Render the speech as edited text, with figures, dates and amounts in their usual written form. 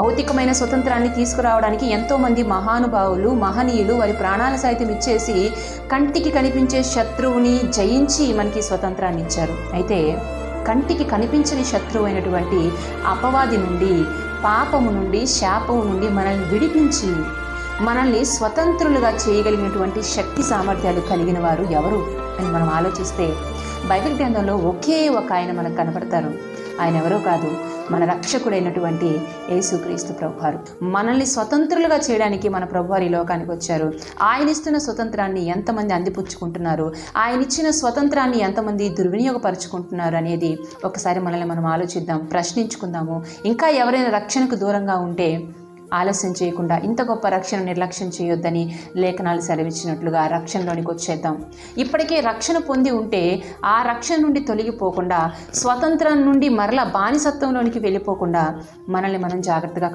భౌతికమైన స్వతంత్రాన్ని తీసుకురావడానికి ఎంతోమంది మహానుభావులు, మహనీయులు వారి ప్రాణాలు సైతం ఇచ్చేసి కంటికి కనిపించే శత్రువుని జయించి మనకి స్వతంత్రాన్ని ఇచ్చారు. అయితే కంటికి కనిపించని శత్రువు అయినటువంటి అపవాది నుండి, పాపము నుండి, శాపము నుండి మనల్ని విడిపించి మనల్ని స్వతంత్రులుగా చేయగలిగినటువంటి శక్తి సామర్థ్యాలు కలిగిన వారు ఎవరు అని మనం ఆలోచిస్తే బైబిల్ గ్రంథంలో ఒకే ఒక ఆయన మనకు కనపడతారు. ఆయన ఎవరో కాదు, మన రక్షకుడైనటువంటి యేసుక్రీస్తు ప్రభువారు. మనల్ని స్వతంత్రులుగా చేయడానికి మన ప్రభువారు ఈ లోకానికి వచ్చారు. ఆయన ఇస్తున్న స్వతంత్రాన్ని ఎంతమంది అందిపుచ్చుకుంటున్నారు, ఆయన ఇచ్చిన స్వతంత్రాన్ని ఎంతమంది దుర్వినియోగపరుచుకుంటున్నారు అనేది ఒకసారి మనల్ని మనం ఆలోచిద్దాం, ప్రశ్నించుకుందాము. ఇంకా ఎవరైనా రక్షణకు దూరంగా ఉంటే ఆలస్యం చేయకుండా ఇంత గొప్ప రక్షణ నిర్లక్ష్యం చేయొద్దని లేఖనాలు సెలవిచ్చినట్లుగా రక్షణలోనికి వచ్చేద్దాం. ఇప్పటికే రక్షణ పొంది ఉంటే ఆ రక్షణ నుండి తొలగిపోకుండా, స్వతంత్రం నుండి మరలా బానిసత్వంలోనికి వెళ్ళిపోకుండా మనల్ని మనం జాగ్రత్తగా